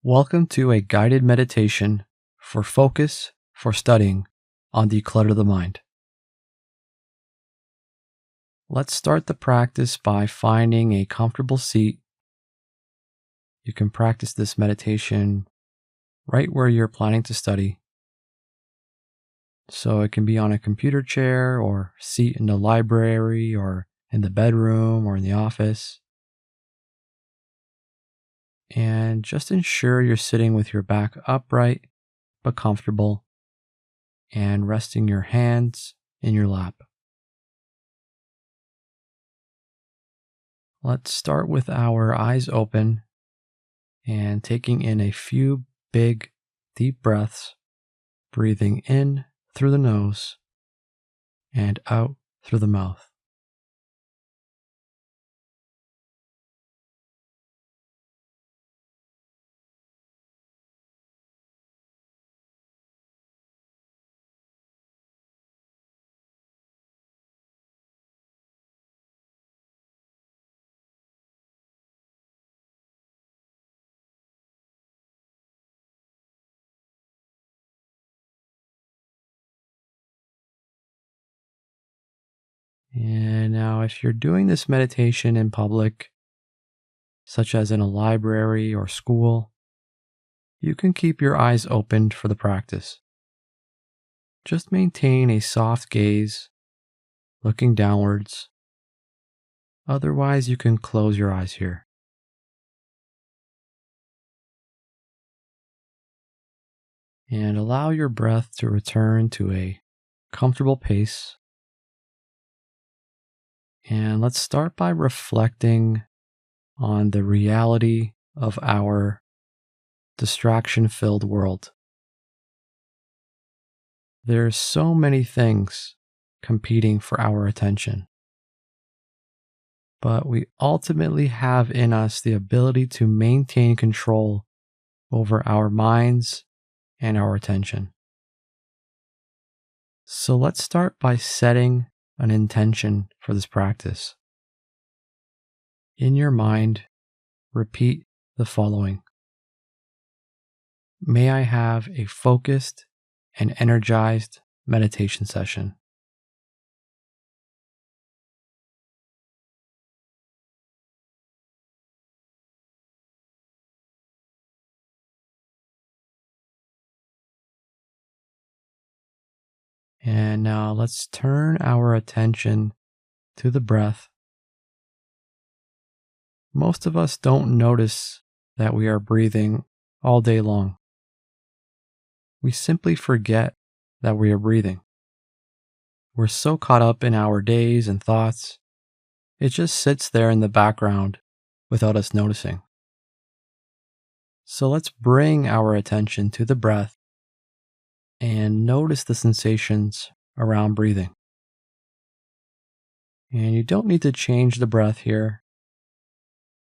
Welcome to a guided meditation for focus for studying on Declutter the Mind. Let's start the practice by finding a comfortable seat. You can practice this meditation right where you're planning to study. So it can be on a computer chair or seat in the library or in the bedroom or in the office. And just ensure you're sitting with your back upright but comfortable and resting your hands in your lap. Let's start with our eyes open and taking in a few big, deep breaths, breathing in through the nose and out through the mouth. And now, if you're doing this meditation in public, such as in a library or school, you can keep your eyes opened for the practice. Just maintain a soft gaze, looking downwards. Otherwise, you can close your eyes here. And allow your breath to return to a comfortable pace. And let's start by reflecting on the reality of our distraction-filled world. There's so many things competing for our attention, but we ultimately have in us the ability to maintain control over our minds and our attention. So let's start by setting an intention for this practice. In your mind, repeat the following. May I have a focused and energized meditation session. And now let's turn our attention to the breath. Most of us don't notice that we are breathing all day long. We simply forget that we are breathing. We're so caught up in our days and thoughts, it just sits there in the background without us noticing. So let's bring our attention to the breath and notice the sensations around breathing. And you don't need to change the breath here.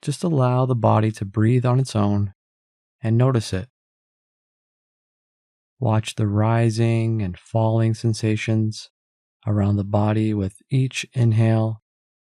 Just allow the body to breathe on its own and notice it. Watch the rising and falling sensations around the body with each inhale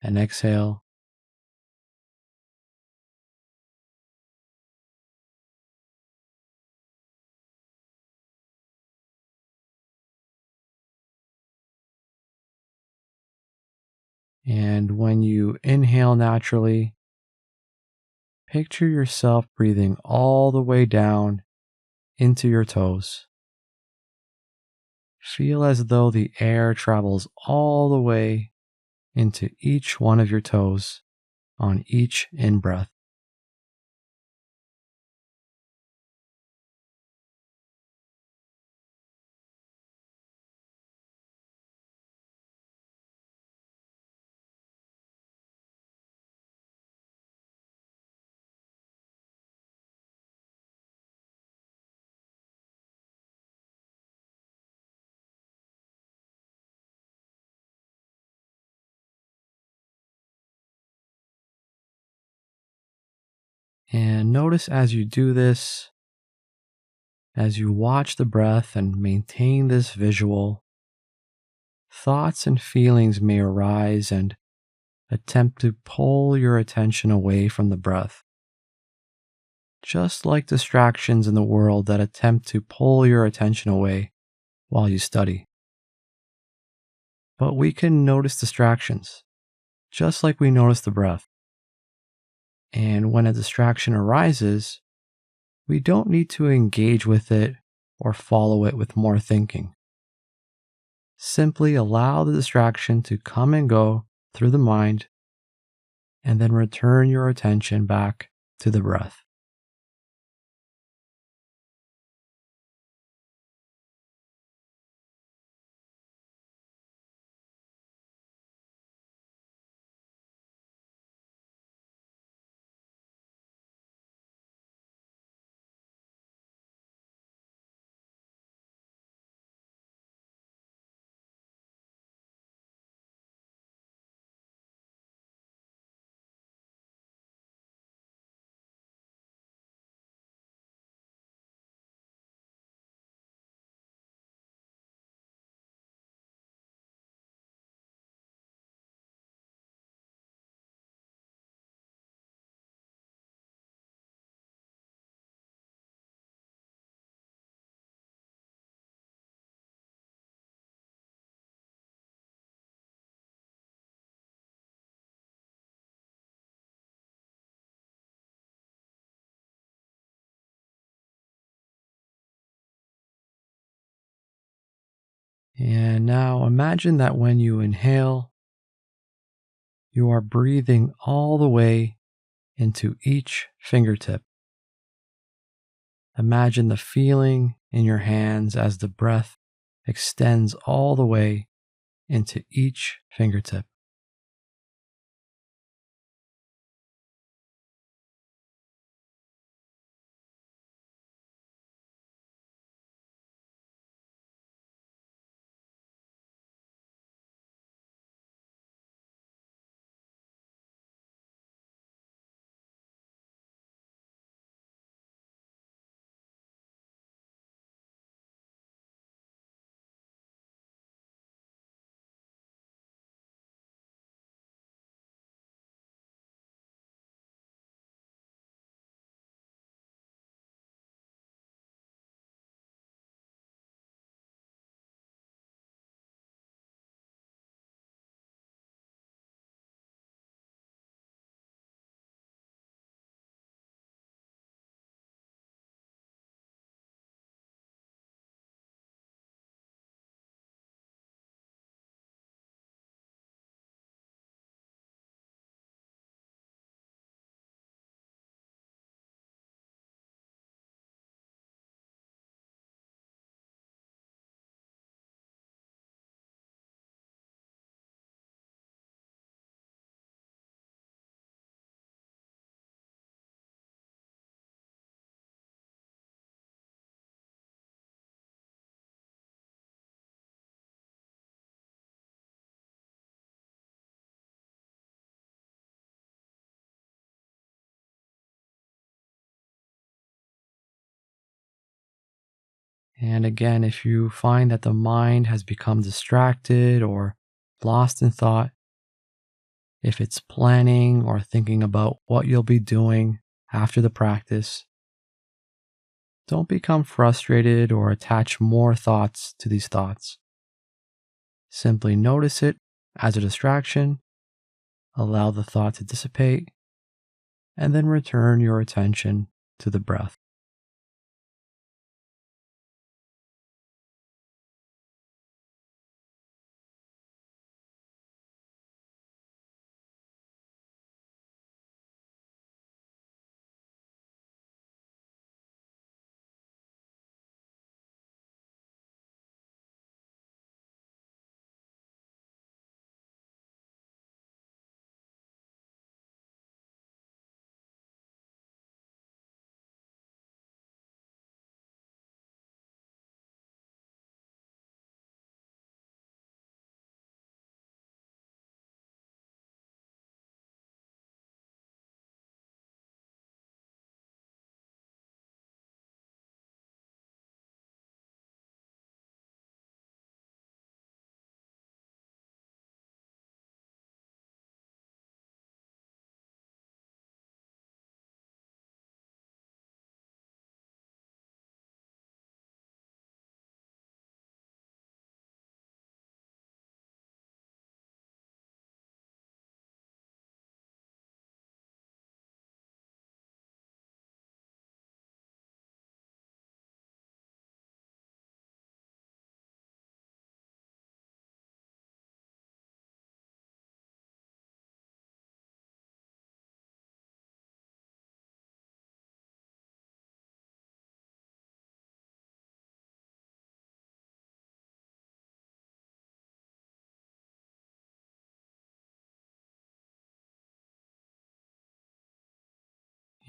and exhale. And when you inhale naturally, picture yourself breathing all the way down into your toes. Feel as though the air travels all the way into each one of your toes on each in-breath. And notice as you do this, as you watch the breath and maintain this visual, thoughts and feelings may arise and attempt to pull your attention away from the breath. just like distractions in the world that attempt to pull your attention away while you study. But we can notice distractions, just like we notice the breath. And when a distraction arises, we don't need to engage with it or follow it with more thinking. Simply allow the distraction to come and go through the mind, and then return your attention back to the breath. And now imagine that when you inhale, you are breathing all the way into each fingertip. Imagine the feeling in your hands as the breath extends all the way into each fingertip. And again, if you find that the mind has become distracted or lost in thought, if it's planning or thinking about what you'll be doing after the practice, don't become frustrated or attach more thoughts to these thoughts. Simply notice it as a distraction, allow the thought to dissipate, and then return your attention to the breath.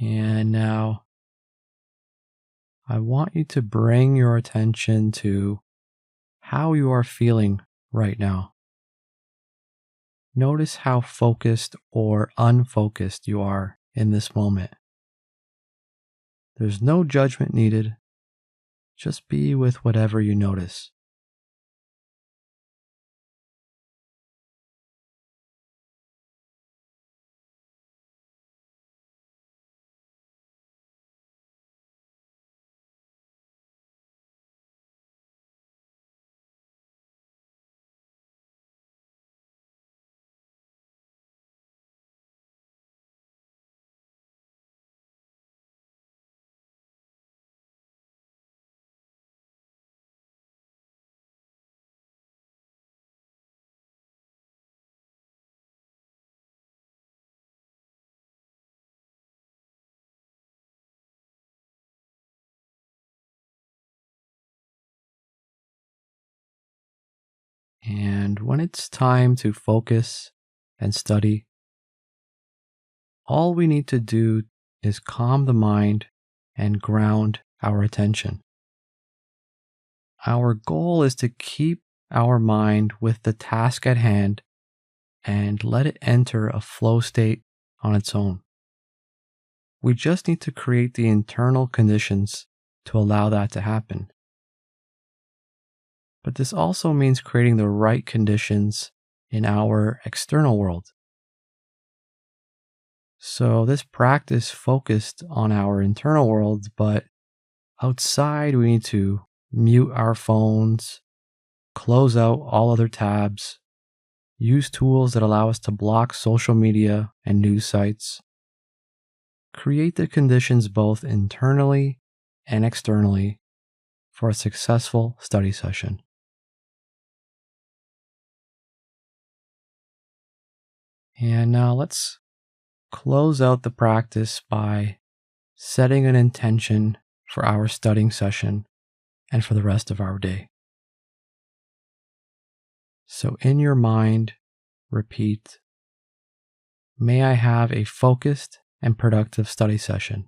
And now I want you to bring your attention to how you are feeling right now. Notice how focused or unfocused you are in this moment. There's no judgment needed. Just be with whatever you notice. And when it's time to focus and study, all we need to do is calm the mind and ground our attention. Our goal is to keep our mind with the task at hand and let it enter a flow state on its own. We just need to create the internal conditions to allow that to happen. But this also means creating the right conditions in our external world. So this practice focused on our internal world, but outside we need to mute our phones, close out all other tabs, use tools that allow us to block social media and news sites, create the conditions both internally and externally for a successful study session. And now let's close out the practice by setting an intention for our studying session and for the rest of our day. So in your mind, repeat, "May I have a focused and productive study session."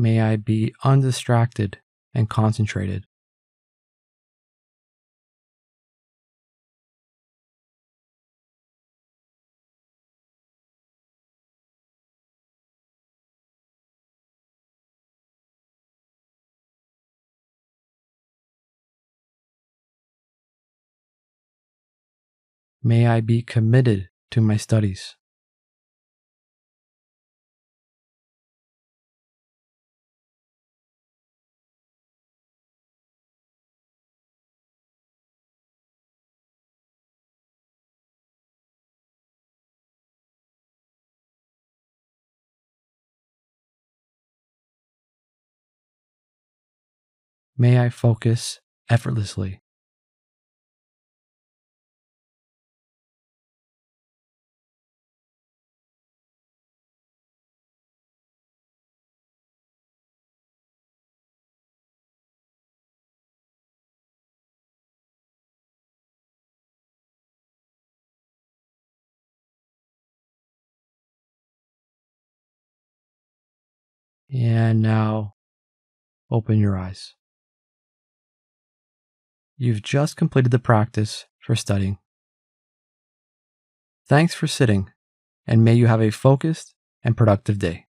May I be undistracted and concentrated. May I be committed to my studies. May I focus effortlessly. And now open your eyes. You've just completed the practice for studying. Thanks for sitting, and may you have a focused and productive day.